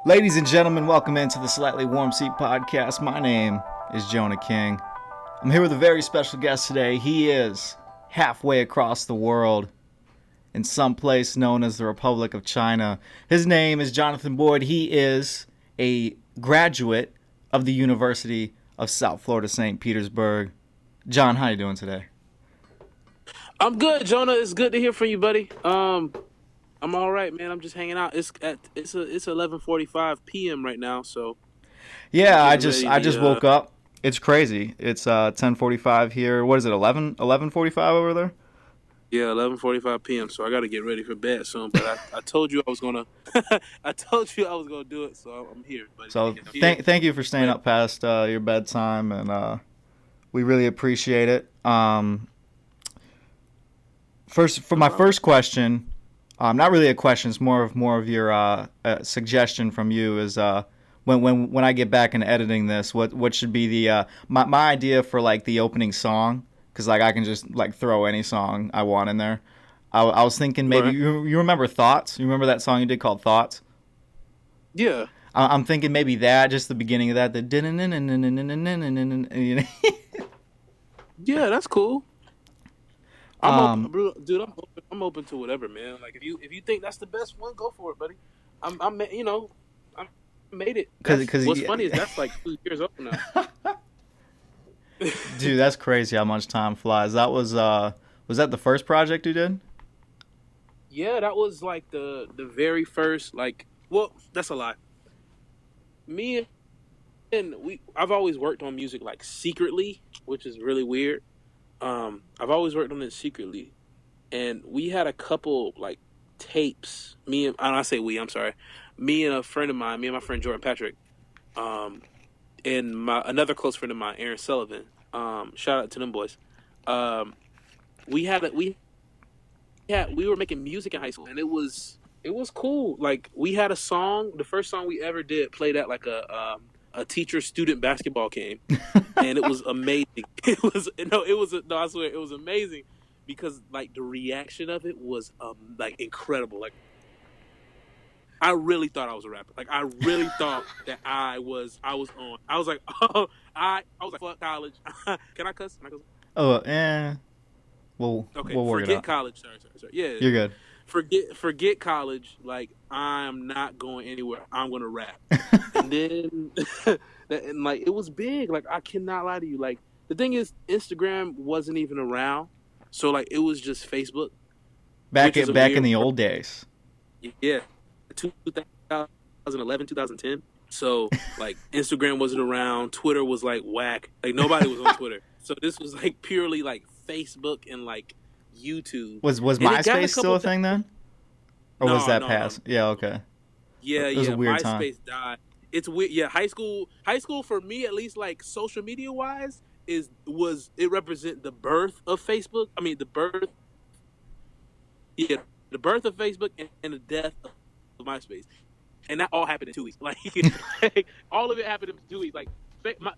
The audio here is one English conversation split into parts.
Ladies and gentlemen, welcome into the Slightly Warm Seat Podcast. My name is Jonah King. I'm here with a very special guest today. He is halfway across the world in some place known as the Republic of China. His name is Jonathan Boyd. He is a graduate of the University of South Florida, St. Petersburg. John, how you doing today? I'm good, Jonah. It's good to hear from you, buddy. I'm all right, man. I'm just hanging out. It's 11:45 p.m. right now, so Yeah, I getting just ready I just woke up. It's crazy. It's 10:45 here. What is it? 11:45 over there? Yeah, 11:45 p.m. So I got to get ready for bed soon. But I told you I was gonna I told you I was gonna do it, so I'm here, buddy. So I'm here. thank you for staying up past your bedtime, and we really appreciate it. My first question, not really a question, it's more of your suggestion from you is when I get back and editing this, what should be the my idea for like the opening song, because like I can just like throw any song I want in there. I was thinking maybe Right. you remember Thoughts? You remember that song you did called Thoughts? Yeah, I'm thinking maybe that, just the beginning of that, the yeah, that's cool. I'm open, um bro, dude. I'm open to whatever, man. Like if you think that's the best one, go for it, buddy. I'm I made it. That's because what's funny is that's like 2 years old now. dude, that's crazy how much time flies. That was that the first project you did? Yeah, that was like the very first well, that's a lie. Me and we I've always worked on music like secretly, which is really weird. I've always worked on it secretly, and we had a couple like tapes. I say we, I'm sorry. Me and a friend of mine, me and my friend Jordan Patrick, um, and my another close friend of mine, Aaron Sullivan. Shout out to them boys. Um, we were making music in high school, and it was cool. Like we had a song. The first song we ever did played at like a teacher student basketball game, and it was amazing. No, I swear it was amazing because like the reaction of it was like incredible. Like I really thought I was a rapper. Like I really thought that I was on. I was like, oh, I was like, fuck college. Can I cuss? Can I cuss? Oh, eh. Okay, We'll work it forget out. college. Sorry. Yeah, You're good. forget college. Like I'm not going anywhere. I'm gonna rap. And then and like it was big. Like I cannot lie to you. Like the thing is, Instagram wasn't even around, so like it was just Facebook, Back which is at a back in weird. the old days. Yeah, 2011, 2010. So like Instagram wasn't around. Twitter was like whack. Like nobody was on Twitter. So this was like purely like Facebook and like YouTube. Was And it got a MySpace still couple a thing then? Or was No, that no, no, past? Yeah, okay. yeah, It was a yeah. weird time. MySpace died. It's weird. Yeah, high school for me at least, like social media wise, it represent the birth of Facebook. I mean, yeah, the birth of Facebook and the death of MySpace, and that all happened in 2 weeks. Like all of it happened in 2 weeks. Like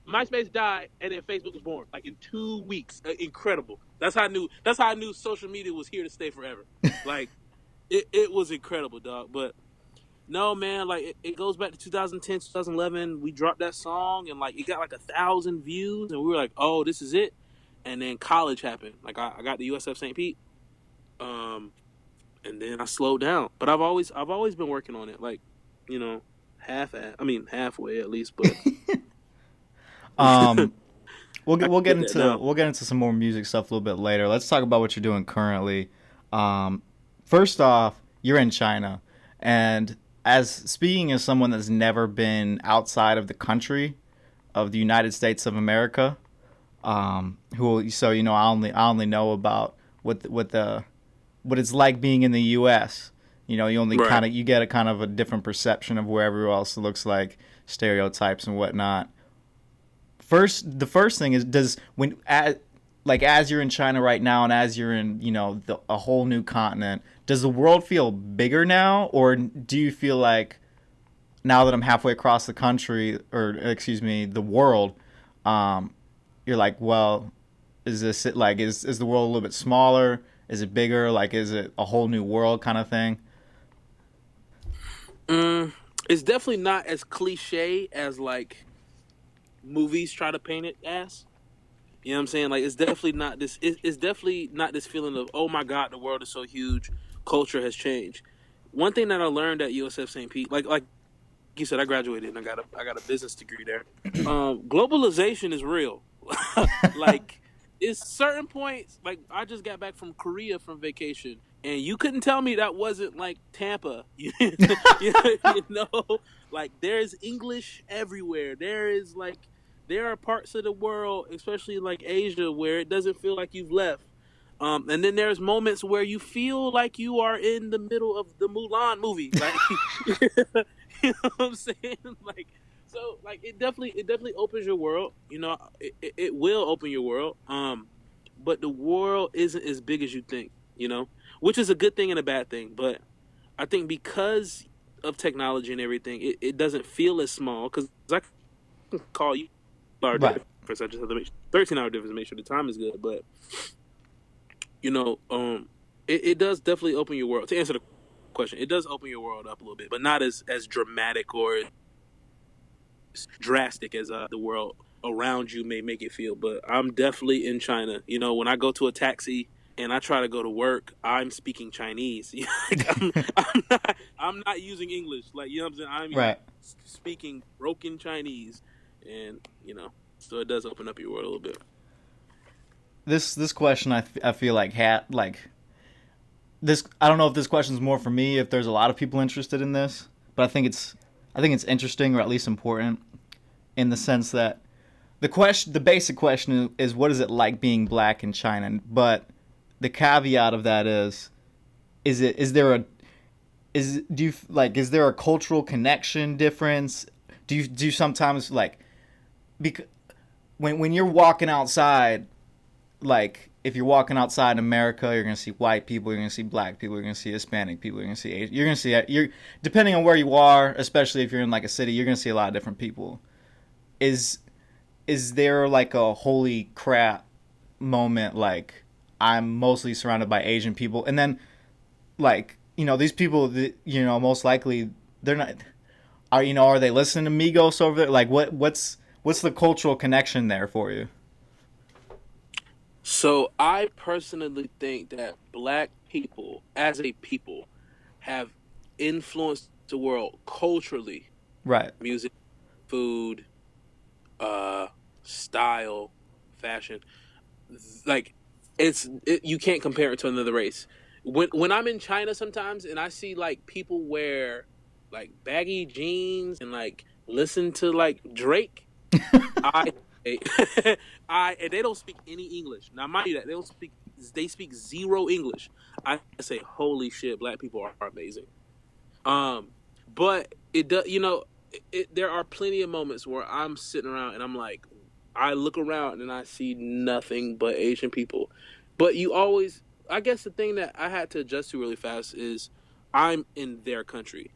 MySpace died, and then Facebook was born. Like in 2 weeks, incredible. That's how I knew. That's how I knew social media was here to stay forever. Like it was incredible, dog. But no, man, like it goes back to 2010, 2011. We dropped that song and like it got like 1,000 views, and we were like, "Oh, this is it." And then college happened. Like I got the USF St. Pete, um, and then I slowed down. But I've always been working on it, like halfway at least. But Um I can put that down. we'll get into some more music stuff a little bit later. Let's talk about what you're doing currently. First off, you're in China, and as speaking as someone that's never been outside of the country of the United States of America, who so I only know about what it's like being in the U.S. You only Right. you get a kind of a different perception of where everyone else looks like, stereotypes and whatnot. The first thing is, as you're in China right now, and as you're in a whole new continent, does the world feel bigger now, or do you feel like now that I'm halfway across the country, or excuse me, the world, you're like, well, is this it? Like, is the world a little bit smaller? Is it bigger? Like, is it a whole new world kind of thing? Mm, It's definitely not as cliche as like movies try to paint it as. You know what I'm saying? Like it's definitely not this. It's definitely not this feeling of, oh my god, the world is so huge, culture has changed. One thing that I learned at USF St. Pete, like you said, I graduated and I got a business degree there. Globalization is real. Like it's certain points. Like I just got back from Korea from vacation, and you couldn't tell me that wasn't like Tampa. You know, like there's English everywhere. There are parts of the world, especially like Asia, where it doesn't feel like you've left. And then there's moments where you feel like you are in the middle of the Mulan movie, like you know what I'm saying? Like, so like it definitely opens your world. You know, it will open your world. But the world isn't as big as you think. You know, which is a good thing and a bad thing. But I think because of technology and everything, it doesn't feel as small because I can call you hour Right. difference. I just have to make 13-hour difference to make sure the time is good. But you know, it does definitely open your world. To answer the question, it does open your world up a little bit, but not as dramatic or as drastic as the world around you may make it feel. But I'm definitely in China. You know, when I go to a taxi and I try to go to work, I'm speaking Chinese. Like, I'm not using English. Like, you know what I'm saying? Right. Speaking broken Chinese, and you know, so it does open up your world a little bit. This question I feel like this, I don't know if this question's more for me, if there's a lot of people interested in this, but I think it's interesting, or at least important, in the sense that the basic question is what is it like being black in China? But the caveat of that is there a is there a cultural connection difference? Do you sometimes like, because when you're walking outside, like if you're walking outside in America, you're gonna see white people, you're gonna see black people, you're gonna see Hispanic people, you're gonna see Asian, you're depending on where you are, especially if you're in like a city, you're gonna see a lot of different people. Is is there like a holy crap moment, like I'm mostly surrounded by Asian people, and then like these people that, most likely they're not, are they listening to Migos over there? Like what's the cultural connection there for you? So I personally think that black people, as a people, have influenced the world culturally, Right. music, food, uh, style, fashion. Like you can't compare it to another race. When I'm in China sometimes and I see like people wear like baggy jeans and like listen to like Drake, I I and they don't speak any English. Now mind you that they speak zero English. I say, holy shit, black people are amazing. Um, but it does, there are plenty of moments where I'm sitting around and I'm like, I look around and I see nothing but Asian people. But you always, I guess the thing that I had to adjust to really fast is I'm in their country,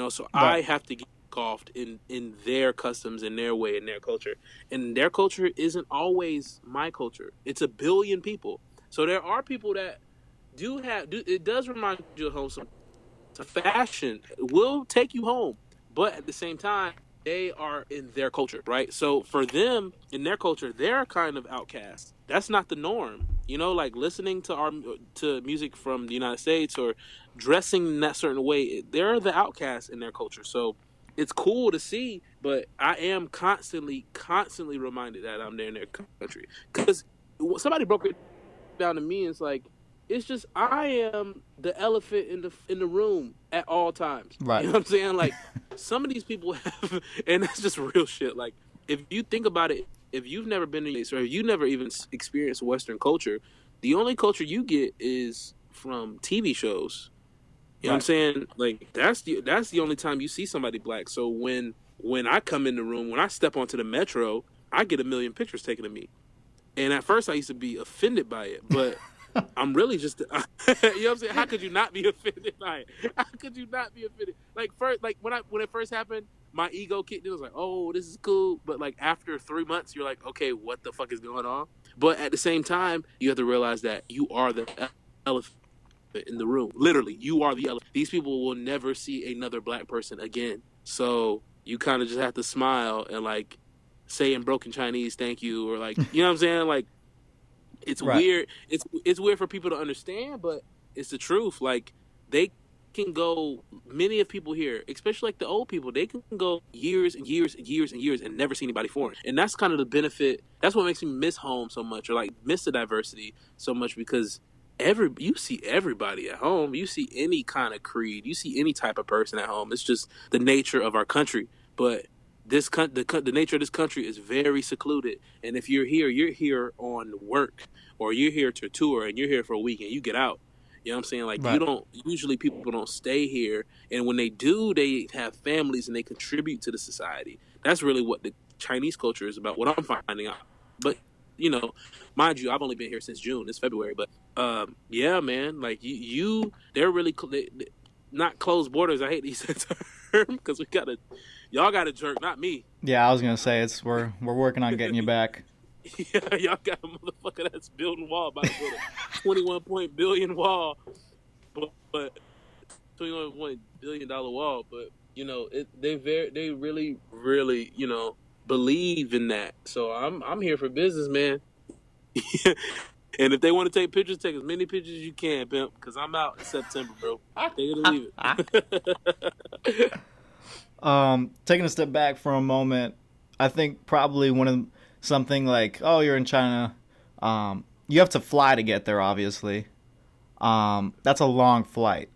so Right. I have to get engulfed in their customs, in their way, in their culture. And their culture isn't always my culture. It's a billion people. So there are people that it does remind you of home. Fashion will take you home, but at the same time, they are in their culture, right? So for them, in their culture, they're kind of outcasts. That's not the norm, like listening to music from the United States or dressing in that certain way. They're the outcasts in their culture. So it's cool to see, but I am constantly reminded that I'm there in their country because somebody broke it down to me. It's like it's just I am the elephant in the room at all times. Right. You know what I'm saying? Like some of these people have, and that's just real shit. Like if you think about it, if you've never been to or if you never even experienced Western culture, the only culture you get is from TV shows. You know what I'm saying? Like that's the only time you see somebody black. So when I come in the room, when I step onto the metro, I get a million pictures taken of me. And at first I used to be offended by it, but I'm really just, you know what I'm saying? How could you not be offended by it? How could you not be offended? Like first, like when it first happened, my ego kicked in. I was like, oh, this is cool. But like after 3 months, you're like, okay, what the fuck is going on? But at the same time, you have to realize that you are the elephant in the room. Literally, you are the elephant. These people will never see another black person again. So you kind of just have to smile and like say in broken Chinese, "Thank you," or like, you know what I'm saying? Like, it's Right. weird. It's weird for people to understand, but it's the truth. Like, they can go. Many of people here, especially like the old people, they can go years and years and years and years and never see anybody foreign. And that's kind of the benefit. That's what makes me miss home so much, or like miss the diversity so much, because you see everybody at home. You see any kind of creed. You see any type of person at home. It's just the nature of our country. But the nature of this country is very secluded. And if you're here on work, or you're here to tour, and you're here for a week and you get out. You know what I'm saying? Like, Right. usually people don't stay here. And when they do, they have families and they contribute to the society. That's really what the Chinese culture is about, what I'm finding out. But, mind you, I've only been here since June. It's February. But, yeah, man, like they're really, not closed borders. I hate to use that term, because y'all got to jerk, not me. Yeah, I was gonna say we're working on getting you back. Yeah, y'all got a motherfucker that's building wall, about to build a 21 billion wall, but $21 billion wall. But they really believe in that. So I'm here for business, man. And if they want to take pictures, take as many pictures as you can, pimp, because I'm out in September, bro. Take it or leave it. Taking a step back for a moment, I think probably something like, oh, you're in China, you have to fly to get there, obviously. That's a long flight.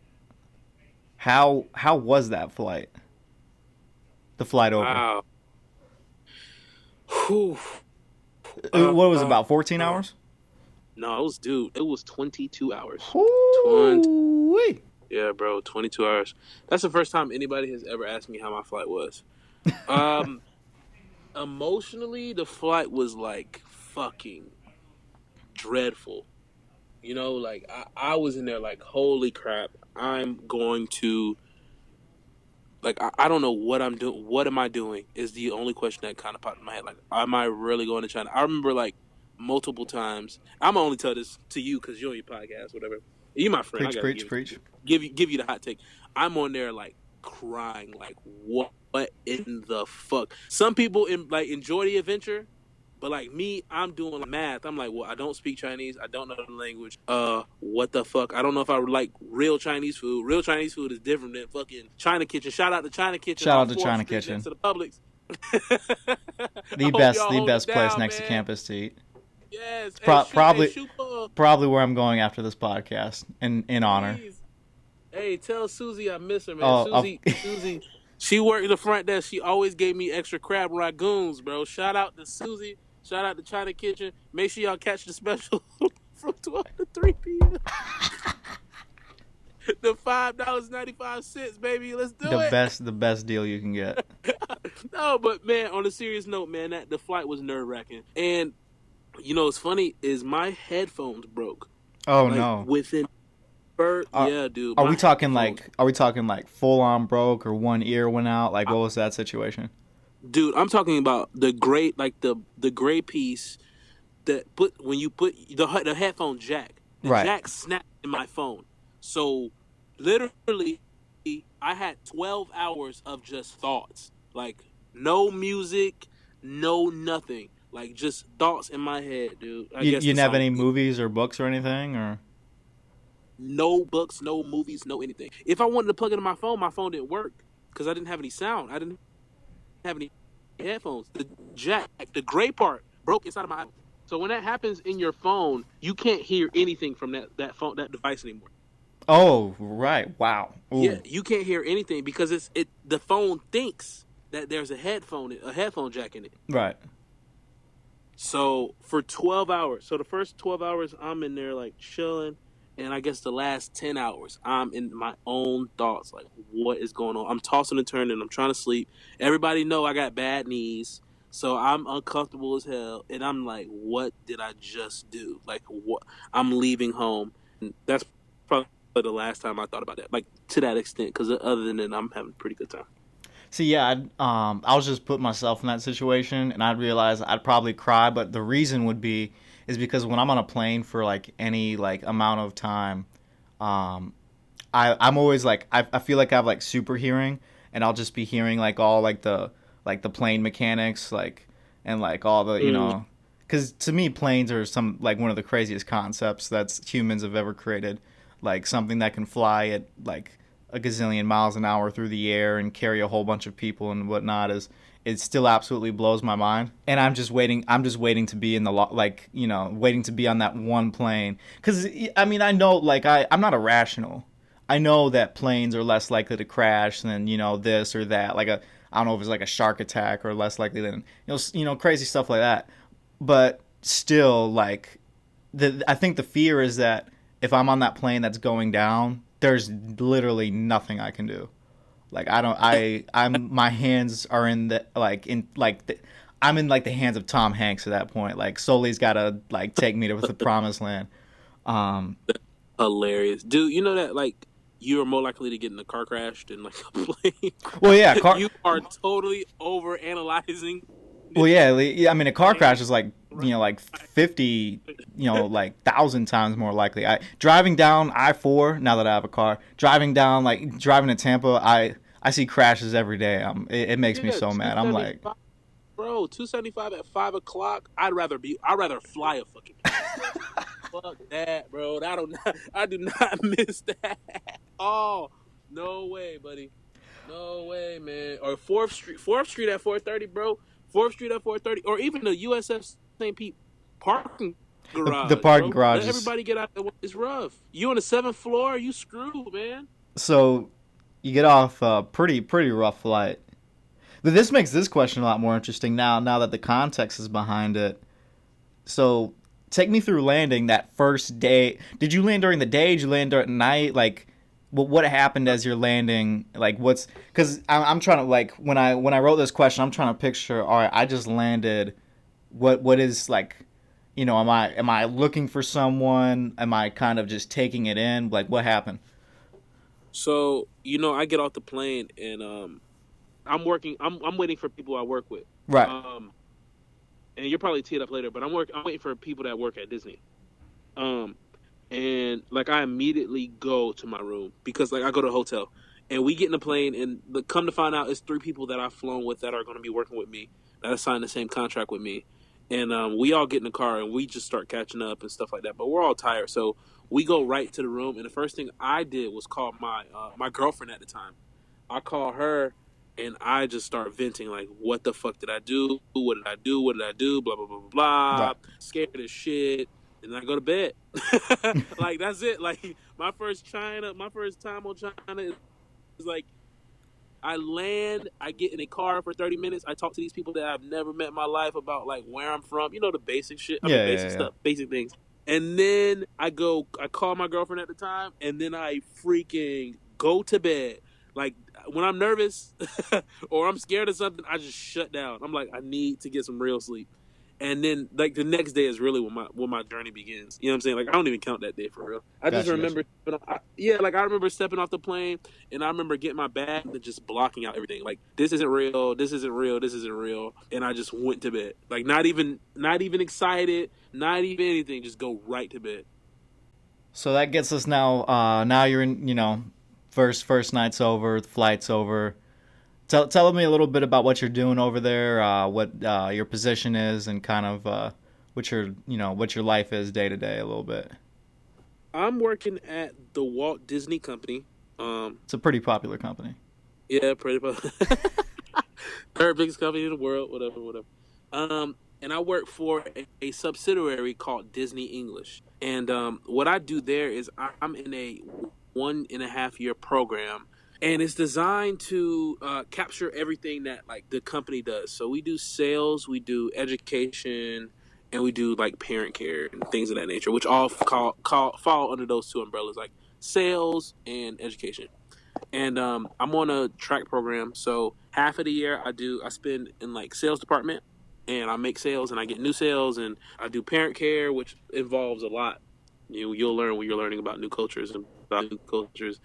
How was that flight? The flight over. Wow. Whew. What was it, about 14 hours? No, it was 22 hours. Ooh-wee. Yeah, bro, 22 hours. That's the first time anybody has ever asked me how my flight was. Emotionally, the flight was like fucking dreadful. Like I was in there like, holy crap, I'm going to, like, I don't know what I'm doing. What am I doing is the only question that kind of popped in my head. Like, am I really going to China? I remember like multiple times. I'm gonna only tell this to you because you're on your podcast, whatever. You my friend. Preach. Give you the hot take. I'm on there like crying, like what in the fuck? Some people enjoy the adventure, but like me, I'm doing math. I'm like, well, I don't speak Chinese. I don't know the language. What the fuck? I don't know if I would like real Chinese food. Real Chinese food is different than fucking China Kitchen. Shout out to China Kitchen. Shout out to 4th China Street Kitchen. next to the Publix. The best place next to campus to eat. Yes, Probably where I'm going after this podcast. In honor. Hey, tell Susie I miss her, man. Susie, she worked the front desk. She always gave me extra crab ragoons, bro. Shout out to Susie. Shout out to China Kitchen. Make sure y'all catch the special from 12 to 3 p.m. The $5.95, baby. Let's do it. The best deal you can get. No, but man, on a serious note, man, the flight was nerve-wracking. And what's funny is my headphones broke. Oh no! Within, yeah, dude. Are we talking like full on broke, or one ear went out? Like, what was that situation? Dude, I'm talking about the gray, like the gray piece that when you put the headphone jack, the jack snapped in my phone. So literally, I had 12 hours of just thoughts, like no music, no nothing. Like, just thoughts in my head, dude. You didn't have any movies or books or anything, or? No books, no movies, no anything. If I wanted to plug it in my phone didn't work because I didn't have any sound. I didn't have any headphones. The jack, the gray part, broke inside of my. So when that happens in your phone, you can't hear anything from that phone, that device anymore. Oh, right. Wow. Ooh. Yeah, you can't hear anything because the phone thinks that there's a headphone jack in it. Right. So for 12 hours, so the first 12 hours I'm in there like chilling, and I guess the last 10 hours I'm in my own thoughts, like what is going on? I'm tossing and turning, I'm trying to sleep. Everybody know I got bad knees, so I'm uncomfortable as hell, and I'm like, what did I just do? Like, what? I'm leaving home, and that's probably the last time I thought about that, like to that extent, because other than that, I'm having a pretty good time. See, yeah, I was just putting myself in that situation, and I'd realize I'd probably cry, but the reason is because when I'm on a plane for like any like amount of time, I'm always like I feel like I have like super hearing, and I'll just be hearing like all like the plane mechanics, like, and like all the, you Mm. know, because to me planes are some like one of the craziest concepts that's humans have ever created, like something that can fly at like a gazillion miles an hour through the air and carry a whole bunch of people and whatnot is it still absolutely blows my mind. And I'm just waiting to be in the like, you know, waiting to be on that one plane, because I mean I know like I'm not irrational. I know that planes are less likely to crash than, you know, this or that, like a, I don't know if it's like a shark attack, or less likely than, you know, crazy stuff like that. But still, like, I think the fear is that if I'm on that plane that's going down, there's literally nothing I can do. Like I don't, I'm my hands are in the like in like the, I'm in like the hands of Tom Hanks at that point. Like Sully's gotta like take me to the promised land. Um, Hilarious, dude. You know that like you are more likely to get in a car crash than like a plane. well, yeah, car. You are totally over analyzing Well, this yeah, yeah. I mean, a car crash plane. is like, you know, like 50, you know, like 1,000 times more likely. I driving down I-4 now that I have a car. Driving down like driving to Tampa, I see crashes every day. It makes me Yeah, so two mad. I'm seventy like, five, bro. 275 at 5 o'clock. I'd rather fly a fucking plane. Fuck that, bro. I do not miss that. Oh, no way, buddy. No way, man. Or Fourth Street at 4:30, bro. Fourth Street at 4:30, or even the USF St. Pete parking the garage, parking bro. garage Let is everybody get out there. It's rough. You on the 7th floor? You screwed, man. so you get off a pretty rough flight. But this makes this question a lot more interesting now that the context is behind it. So take me through landing that first day. Did you land during the day? Did you land during the night? Like, what happened as you're landing? Like, what's because I'm trying to like when I wrote this question, I'm trying to picture. All right, I just landed. What is like, you know, am I looking for someone? Am I kind of just taking it in? Like, what happened? So I get off the plane and I'm working. I'm waiting for people I work with. Right. Um, and you'll probably tee it up later, but I'm waiting for people that work at Disney. Um, and like I immediately go to my room because like I go to a hotel and we get in the plane and come to find out it's 3 people that I've flown with that are going to be working with me that have signed the same contract with me, and we all get in the car and we just start catching up and stuff like that. But we're all tired, so we go right to the room. And the first thing I did was call my girlfriend at the time. I call her and I just start venting like, what the fuck did I do? What did I do? What did I do? Blah blah blah blah blah. Right. Scared as shit. And then I go to bed. Like that's it. Like my first time on China is like I land, I get in a car for 30 minutes. I talk to these people that I've never met in my life about like where I'm from, the basic shit. I mean, Yeah, yeah, basic yeah. stuff, basic things. And then I call my girlfriend at the time, and then I freaking go to bed. Like when I'm nervous or I'm scared of something, I just shut down. I'm like, I need to get some real sleep. And then like the next day is really when my journey begins. You know what I'm saying? Like I don't even count that day for real. I just Gotcha, gotcha. remember, like I remember stepping off the plane and I remember getting my bag and just blocking out everything. Like this isn't real. This isn't real. This isn't real. And I just went to bed. Like not even excited, not even anything. Just go right to bed. So that gets us now. Now you're in. You know, first night's over, the flight's over. Tell me a little bit about what you're doing over there, what your position is, and kind of what your life is day to day a little bit. I'm working at the Walt Disney Company. It's a pretty popular company. Yeah, pretty much. Third biggest company in the world, whatever. And I work for a subsidiary called Disney English. And what I do there is I'm in a 1.5 year program, and it's designed to capture everything that like the company does. So we do sales, we do education, and we do like parent care and things of that nature, which all fall under those two umbrellas, like sales and education. And I'm on a track program, so half of the year I spend in like sales department, and I make sales and I get new sales, and I do parent care, which involves a lot. You'll learn when you're learning about new cultures and about new cultures.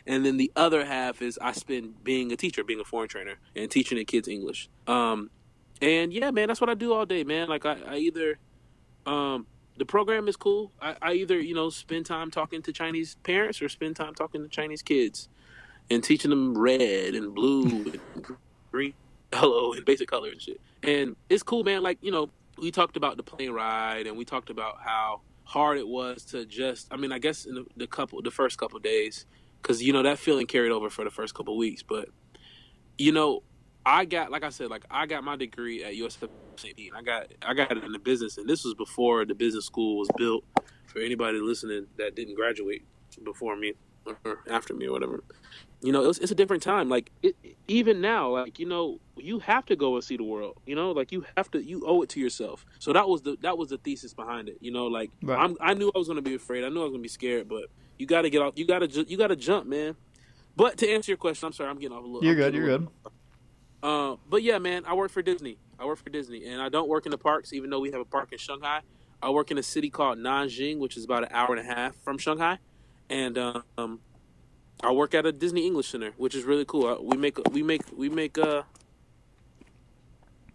And then the other half is I spend being a teacher, being a foreign trainer, and teaching the kids English. And yeah, man, that's what I do all day, man. Like I either the program is cool. I either spend time talking to Chinese parents or spend time talking to Chinese kids. and teaching them red and blue and green, yellow, and basic color and shit. And it's cool, man. Like, we talked about the plane ride, and we talked about how hard it was to just. I mean, I guess in the first couple days, because that feeling carried over for the first couple weeks. But I got, like I said, I got my degree at USFSP, and I got it in the business, and this was before the business school was built. For anybody listening that didn't graduate before me or after me or whatever, it's a different time. Like even now, like you have to go and see the world. Like you owe it to yourself. So that was the thesis behind it. Like Right. I knew I was going to be afraid. I knew I was going to be scared, but you got to get off. You got to jump, man. But to answer your question, I'm sorry, I'm getting off a little. You're good. You're good. But yeah, man, I work for Disney, and I don't work in the parks, even though we have a park in Shanghai. I work in a city called Nanjing, which is about an hour and a half from Shanghai, and I work at a Disney English Center, which is really cool. We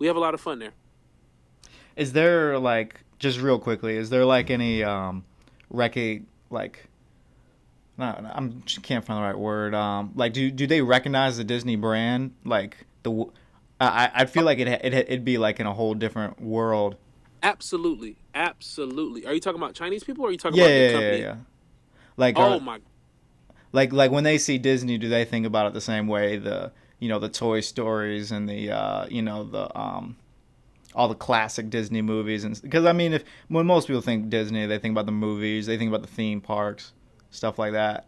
have a lot of fun there. Is there like, just real quickly, is there like any can't find the right word. Like do they recognize the Disney brand? Like I feel like it'd be like in a whole different world. Absolutely. Are you talking about Chinese people, or are you talking about the company? Yeah. Like my. Like when they see Disney, do they think about it the same way? The Toy Stories and the all the classic Disney movies, and because I mean, when most people think Disney, they think about the movies, they think about the theme parks, stuff like that.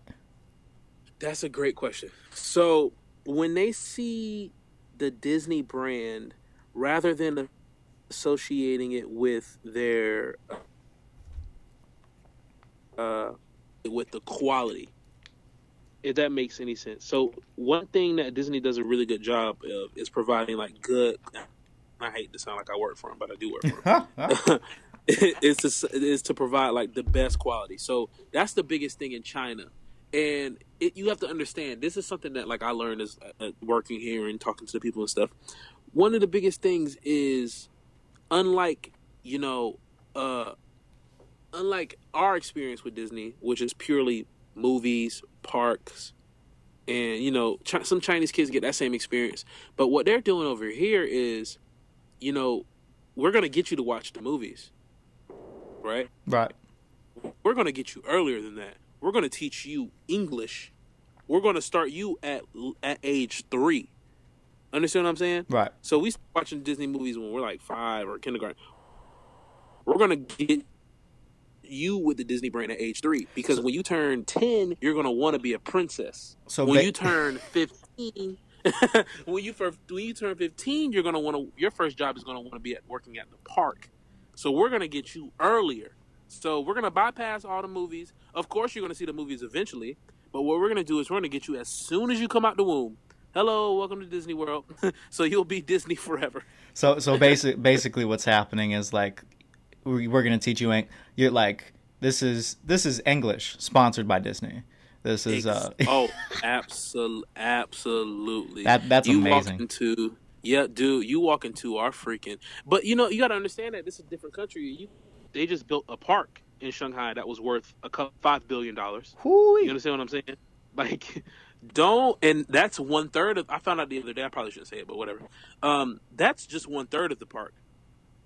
That's a great question. So when they see the Disney brand, rather than associating it with their with the quality, if that makes any sense. So one thing that Disney does a really good job of is providing like good. I hate to sound like I work for them, but I do work for them. is to provide like the best quality. So that's the biggest thing in China, and you have to understand. This is something that like I learned as working here and talking to the people and stuff. One of the biggest things is, unlike unlike our experience with Disney, which is purely movies, parks, and some Chinese kids get that same experience. But what they're doing over here is, we're gonna get you to watch the movies, right? Right. We're gonna get you earlier than that. We're gonna teach you English. We're gonna start you at age 3. Understand what I'm saying? Right. So we start watching Disney movies when we're like 5 or kindergarten. We're gonna get you with the Disney brand at age 3, because when you turn 10, you're gonna want to be a princess. So when you turn 15, when you turn 15, you're gonna want to. Your first job is gonna want to be working at the park. So we're gonna get you earlier. So we're gonna bypass all the movies. Of course, you're gonna see the movies eventually, but what we're gonna do is we're gonna get you as soon as you come out the womb. Hello, welcome to Disney World. So you'll be Disney forever. So basically, what's happening is like we're gonna teach you. You're like this is English sponsored by Disney. This is absolutely. That's you amazing. You walk into our freaking. But you got to understand that this is a different country. They just built a park in Shanghai that was worth $5 billion. Hoo-wee. You understand what I'm saying? Like, and that's 1/3 of. I found out the other day. I probably shouldn't say it, but whatever. That's just 1/3 of the park.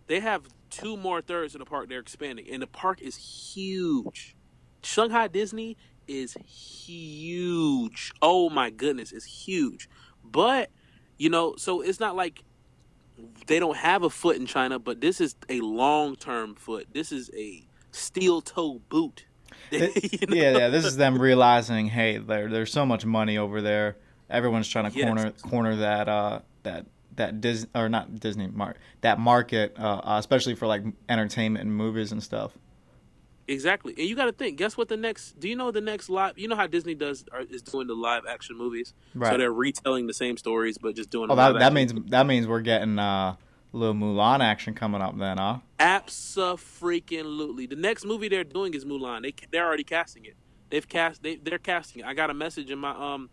They have 2 more thirds of the park they're expanding, and the park is huge. Shanghai Disney is huge. Oh my goodness, it's huge. But so it's not like they don't have a foot in China, but this is a long-term foot. This is a steel-toe boot. Yeah, this is them realizing, hey, there's so much money over there. Everyone's trying to corner that Disney, or not Disney, that market, especially for like entertainment and movies and stuff. Exactly, and you got to think. Guess what? Do you know the next live? You know how Disney is doing the live action movies, right? So they're retelling the same stories, but just doing. Oh, that means we're getting little Mulan action coming up then, huh? Abso-freaking-lutely. The next movie they're doing is Mulan. They're already casting it. They're casting it. I got a message in my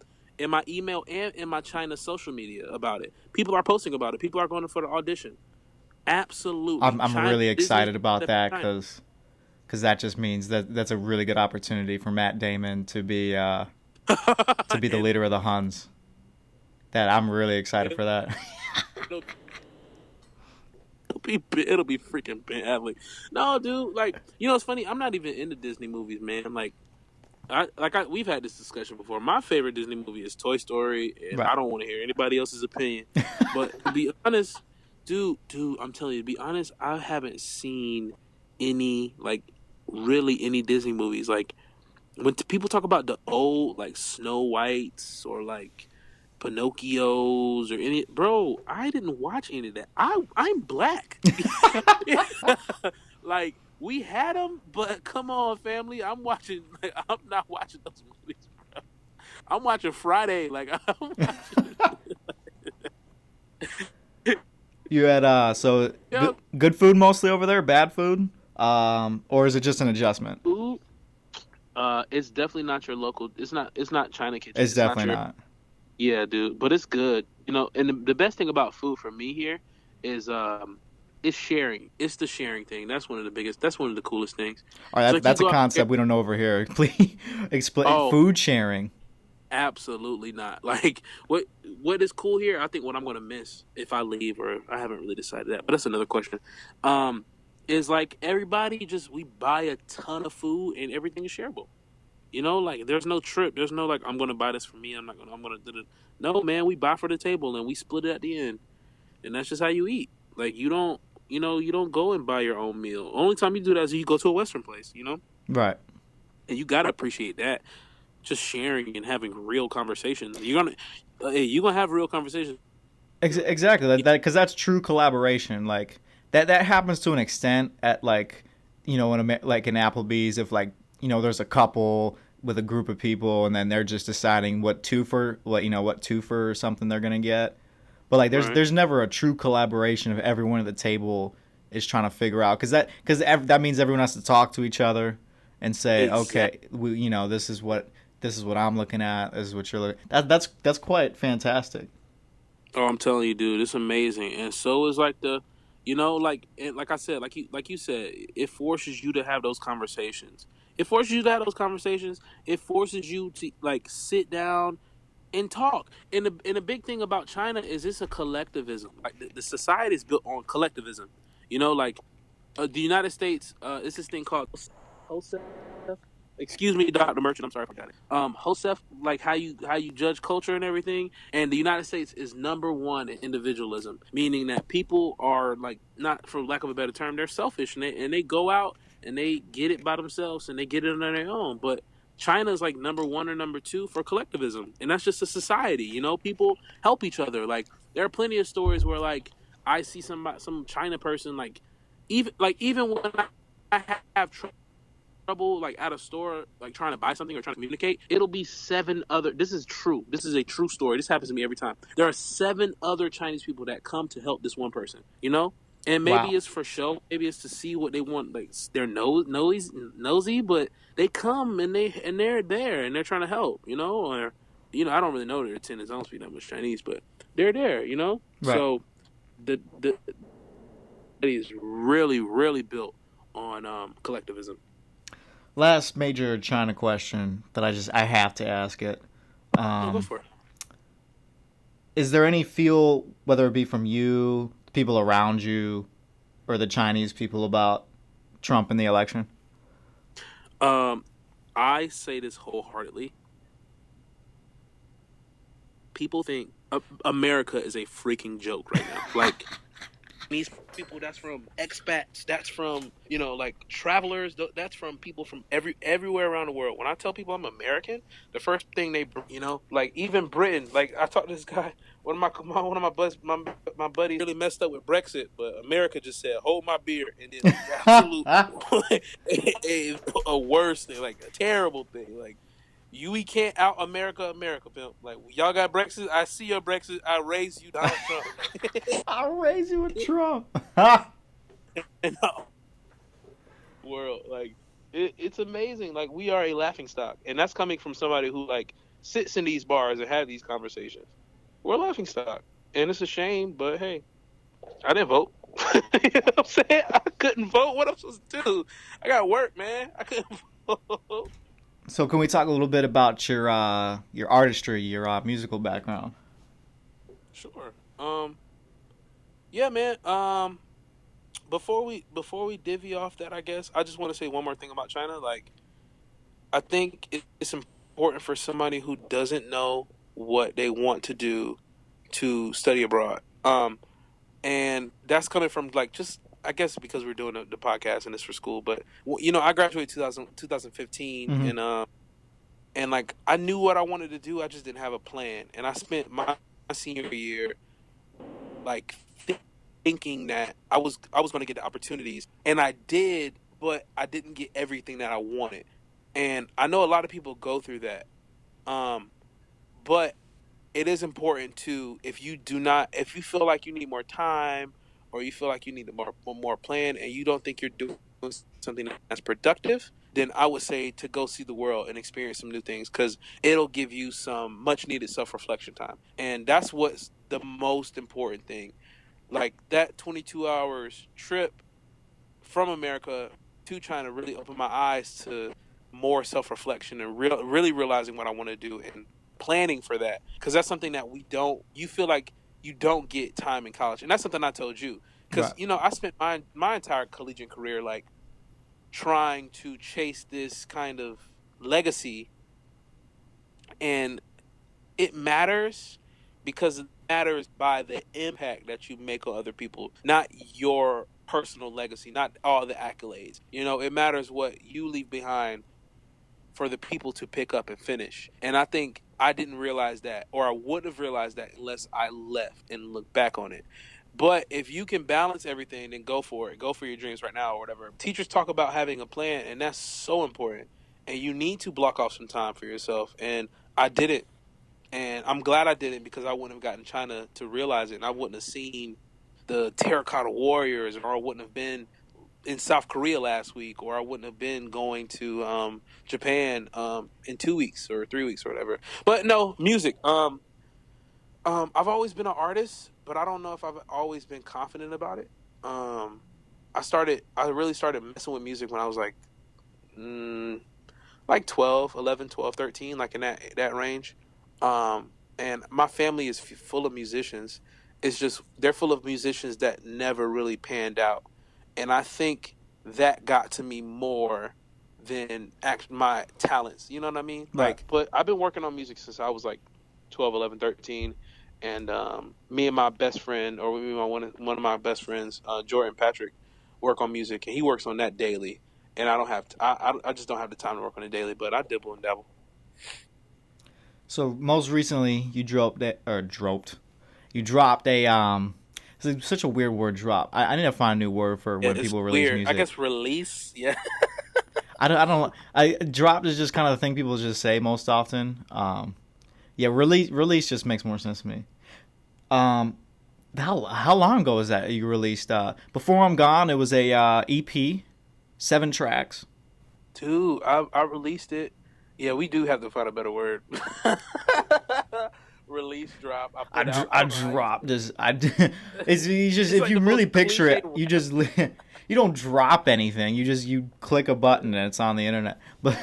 email and in my China social media about it. People are posting about it. People are going for the audition. Absolutely. I'm really excited about that because that just means that's a really good opportunity for Matt Damon to be to be the leader of the Huns. That I'm really excited for that. It'll be freaking Ben Affleck. No, dude, like, it's funny. I'm not even into Disney movies, man. Like, we've had this discussion before. My favorite Disney movie is Toy Story, and Right. I don't want to hear anybody else's opinion. But to be honest, dude, I'm telling you, to be honest, I haven't seen any, like, really any Disney movies. Like, when people talk about the old, like, Snow Whites or like Pinocchios or any, bro, I didn't watch any of that. I'm black. Like, we had them, but come on, family. I'm not watching those movies, bro. I'm watching Friday. Like, I'm watching. You had so Yep. good food mostly over there, bad food, or is it just an adjustment? Food. It's definitely not your local. It's not. It's not China kitchen. It's definitely not. Yeah, dude. But it's good. And the best thing about food for me here is it's sharing. It's the sharing thing. That's one of the biggest. That's one of the coolest things. All right, So if that's you a go out concept we don't know over here. Please explain food sharing. Absolutely not. Like, what is cool here? I think what I'm gonna miss if I leave, or I haven't really decided that, but that's another question. Is like everybody we buy a ton of food and everything is shareable. Like there's no trip. There's no like I'm gonna buy this for me. I'm gonna do it. No, man, we buy for the table and we split it at the end, and that's just how you eat. Like you don't go and buy your own meal. Only time you do that is you go to a Western place. Right. And you gotta appreciate that. Just sharing and having real conversations. You're gonna have real conversations. Exactly. That because that's true collaboration. Like that happens to an extent at like like in Applebee's if like there's a couple with a group of people and then they're just deciding what twofer or something they're gonna get. But like there's never a true collaboration if everyone at the table is trying to figure out because that means everyone has to talk to each other and say okay this is what I'm looking at. This is what you're looking. That's quite fantastic. Oh, I'm telling you, dude, it's amazing. And so is like like I said, like you said, it forces you to have those conversations. It forces you to have those conversations. It forces you to like sit down and talk. And the big thing about China is it's a collectivism. Like the society is built on collectivism. Like the United States, it's this thing called HOSEF. Excuse me, Dr. Merchant. I'm sorry for that. HOSEF, like how you judge culture and everything. And the United States is number one in individualism, meaning that people are like not, for lack of a better term, they're selfish and they go out and they get it by themselves and they get it on their own. But China is like number one or number two for collectivism, and that's just a society. People help each other. Like there are plenty of stories where like I see some China person even when I have trouble like at a store like trying to buy something or trying to communicate, it'll be seven other. This is true. This is a true story. This happens to me every time. There are seven other Chinese people that come to help this one person. And maybe it's for show. Maybe it's to see what they want. Like they're nosy, but they come and they're there and they're trying to help. Or I don't really know their attendance. I don't speak that much Chinese, but they're there. Right. So the is really really built on collectivism. Last major China question that I have to ask it. Go for it. Is there any feel, whether it be from you, people around you, or the Chinese people about Trump in the election? I say this wholeheartedly. People think America is a freaking joke right now. Like these people, that's from expats, that's from like travelers, that's from people from everywhere around the world. When I tell people I'm American, the first thing they like even Britain. Like I talked to this guy, one of my buddies really messed up with Brexit, but America just said hold my beer and then absolute a worse thing, like a terrible thing, like. We can't out America, pimp. Like y'all got Brexit. I see your Brexit. I raise you, Donald Trump. I'll raise you with Trump. In the world, like it's amazing. Like we are a laughingstock, and that's coming from somebody who like sits in these bars and have these conversations. We're a laughingstock, and it's a shame. But hey, I didn't vote. You know what I'm saying? I couldn't vote. What am I supposed to do? I got work, man. I couldn't vote. So can we talk a little bit about your artistry, your musical background? Sure. Yeah, man. Before we divvy off that, I guess I just want to say one more thing about China. Like, I think it's important for somebody who doesn't know what they want to do to study abroad. And that's coming from like just I guess because we're doing the podcast and it's for school. But I graduated 2015, Mm-hmm. and like I knew what I wanted to do. I just didn't have a plan, and I spent my senior year like thinking that I was going to get the opportunities, and I did, but I didn't get everything that I wanted. And I know a lot of people go through that. Um, but it is important to if you feel like you need more time or you feel like you need more plan and you don't think you're doing something that's productive, then I would say to go see the world and experience some new things because it'll give you some much needed self-reflection time, and that's what's the most important thing. Like that 22 hours trip from America to China really opened my eyes to more self-reflection and really realizing what I want to do and planning for that, because that's something that you feel like you don't get time in college, and that's something I told you because Right. I spent my entire collegiate career like trying to chase this kind of legacy, and it matters because it matters by the impact that you make on other people, not your personal legacy, not all the accolades. It matters what you leave behind for the people to pick up and finish. And I think I didn't realize that, or I wouldn't have realized that unless I left and looked back on it. But if you can balance everything, then go for it. Go for your dreams right now or whatever. Teachers talk about having a plan, and that's so important. And you need to block off some time for yourself. And I did it. And I'm glad I did it because I wouldn't have gotten China to realize it. And I wouldn't have seen the Terracotta Warriors, or I wouldn't have been in South Korea last week, or I wouldn't have been going to Japan in 2 weeks or 3 weeks or whatever. But no, music. I've always been an artist, but I don't know if I've always been confident about it. Um, I really started messing with music when I was mm, like 12, 11, 12, 13, like in that range. And my family is full of musicians. It's just they're full of musicians that never really panned out, and I think that got to me more than my talents. You know what I mean? Right. Like, but I've been working on music since I was like 12, 11, 13. And me and my best friend, or me and one of my best friends, Jordan Patrick, work on music, and he works on that daily. And I don't have to, I just don't have the time to work on it daily, but I dibble and dabble. So most recently, you dropped a it's such a weird word, drop. I need to find a new word for Yeah, when it's people release weird. I music. guess release. Yeah. I dropped is just kind of the thing people just say most often. Yeah, release just makes more sense to me. Um, how long ago was that you released? Before I'm Gone, it was a EP, 7 tracks. Dude, I released it. Yeah, we do have to find a better word. Release drop. I put out. I Right. dropped this. It's you just It's if like you the really most picture cliched it, you just you don't drop anything. You click a button and it's on the internet. But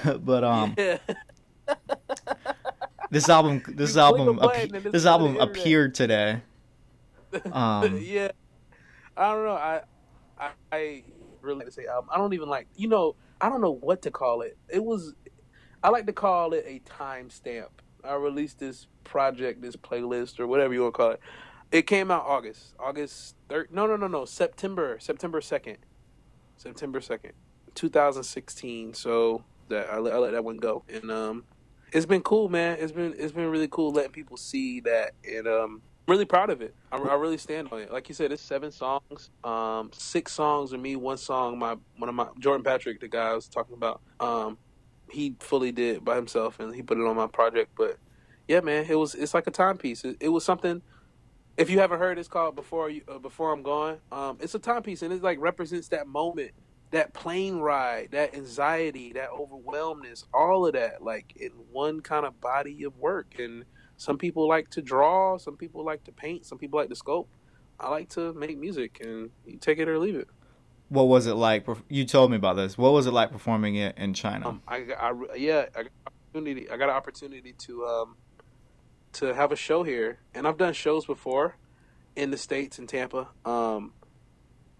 Yeah. this album You click a button and it's this on the album internet. appeared today. Um, Yeah. I don't know. I really like to say album. I don't even like. I don't know what to call it. I like to call it a timestamp. I released this project, this playlist, or whatever you want to call it. It came out August 3rd. No. September 2nd. September 2nd, 2016. So that I let that one go, and it's been cool, man. It's been really cool letting people see that, and I'm really proud of it. I really stand on it. Like you said, it's 7 songs. 6 songs of me, one song one of my Jordan Patrick, the guy I was talking about. He fully did by himself, and he put it on my project. But yeah, man, it's like a timepiece. It was something. If you haven't heard, it's called Before I'm Gone. It's a timepiece, and it like represents that moment, that plane ride, that anxiety, that overwhelmness, all of that, like in one kind of body of work. And some people like to draw, some people like to paint, some people like to sculpt. I like to make music, and you take it or leave it. What was it like? You told me about this. What was it like performing it in China? I got an opportunity to have a show here, and I've done shows before in the States in Tampa.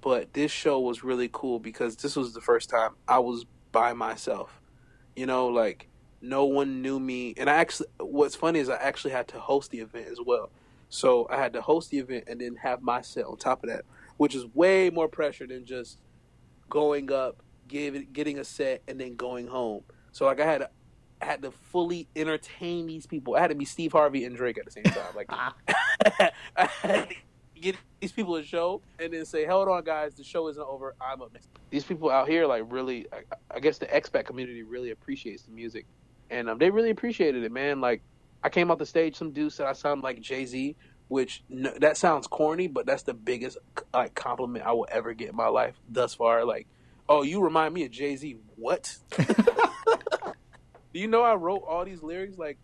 But this show was really cool because this was the first time I was by myself. You know, like no one knew me, and what's funny is I actually had to host the event as well. So I had to host the event and then have my set on top of that, which is way more pressure than just going up, getting a set, and then going home. So like I had to fully entertain these people. I had to be Steve Harvey and Drake at the same time. Like I had to get these people a show and then say, "Hold on, guys, the show isn't over. I'm up next." These people out here, like, really, I guess the expat community really appreciates the music, and they really appreciated it, man. Like, I came off the stage, some dude said I sound like Jay-Z, which that sounds corny, but that's the biggest like compliment I will ever get in my life thus far. Like, oh, you remind me of Jay-Z. What? Do you know I wrote all these lyrics like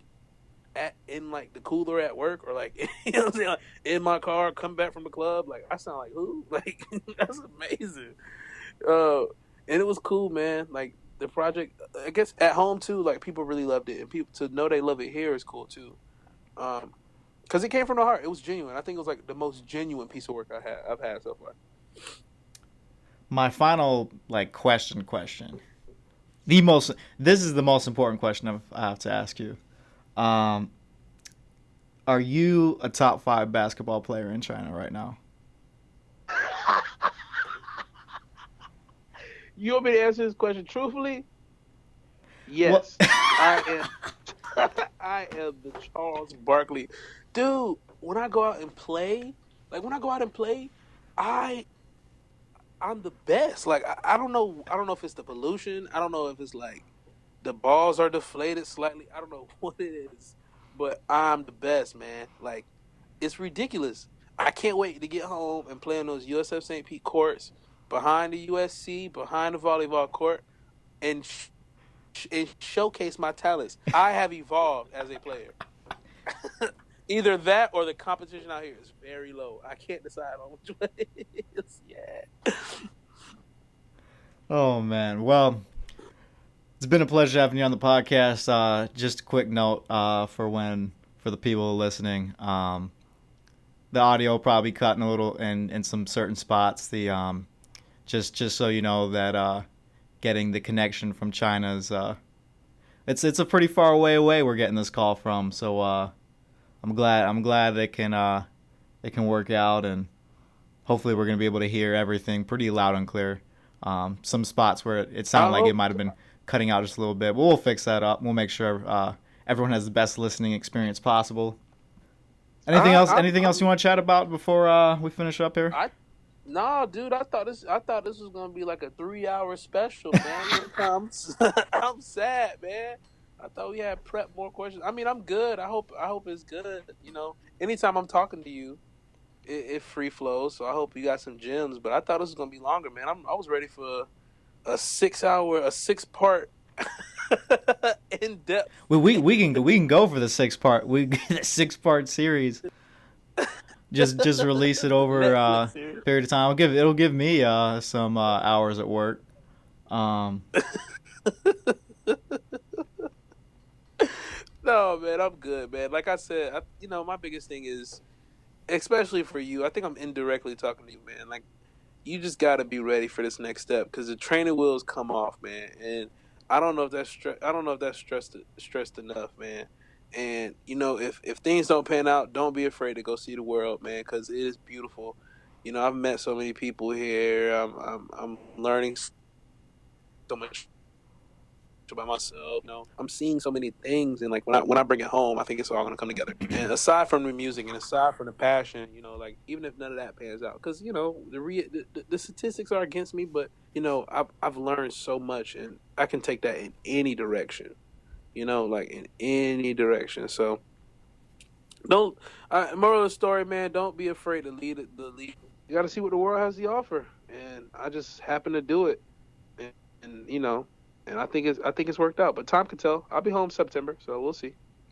in like the cooler at work, or like, you know what I'm saying, like, in my car, come back from the club? Like, I sound like who? Like, that's amazing. And it was cool, man. Like, the project, I guess at home too, like, people really loved it, and people to know they love it here is cool too. Because it came from the heart. It was genuine. I think it was like the most genuine piece of work I've had so far. My final question. This is the most important question I have to ask you. Are you a top 5 basketball player in China right now? You want me to answer this question truthfully? Yes. I am. I am the Charles Barkley. Dude, when I go out and play, I'm the best. Like, I don't know if it's the pollution. I don't know if it's like the balls are deflated slightly. I don't know what it is, but I'm the best, man. Like, it's ridiculous. I can't wait to get home and play on those USF St. Pete courts behind the USC, behind the volleyball court, and showcase my talents. I have evolved as a player. Either that or the competition out here is very low. I can't decide on which one it is. Yeah. Oh, man. Well, it's been a pleasure having you on the podcast. Just a quick note for the people listening. The audio will probably cutting a little in some certain spots. Just so you know that getting the connection from China's it's a pretty far away we're getting this call from. So I'm glad it can work out, and hopefully we're gonna be able to hear everything pretty loud and clear. Some spots where it sounded like it might have been cutting out just a little bit, but we'll fix that up. We'll make sure everyone has the best listening experience possible. Anything else you want to chat about before we finish up here? No, dude, I thought this was gonna be like a 3-hour special, man. I'm sad, man. I thought we had prepped more questions. I mean, I'm good. I hope it's good. You know, anytime I'm talking to you, it free flows. So I hope you got some gems. But I thought this was gonna be longer, man. I was ready for a 6-part in depth. Well, we can go for the 6-part. The 6-part series. Just release it over a period of time. It'll give me some hours at work. No, man, I'm good, man. Like I said, my biggest thing is, especially for you, I think I'm indirectly talking to you, man. Like, you just got to be ready for this next step, because the training wheels come off, man. And I don't know if that's stressed enough, man. And, if things don't pan out, don't be afraid to go see the world, man, because it is beautiful. I've met so many people here. I'm learning so much about myself. I'm seeing so many things, and like when I bring it home, I think it's all gonna come together. And aside from the music and aside from the passion, like, even if none of that pans out, because the statistics are against me, but I've learned so much, and I can take that in any direction. Like, in any direction. So moral of the story, man, don't be afraid to lead. You got to see what the world has to offer, and I just happen to do it, and I think it's worked out. But time can tell. I'll be home September, so we'll see.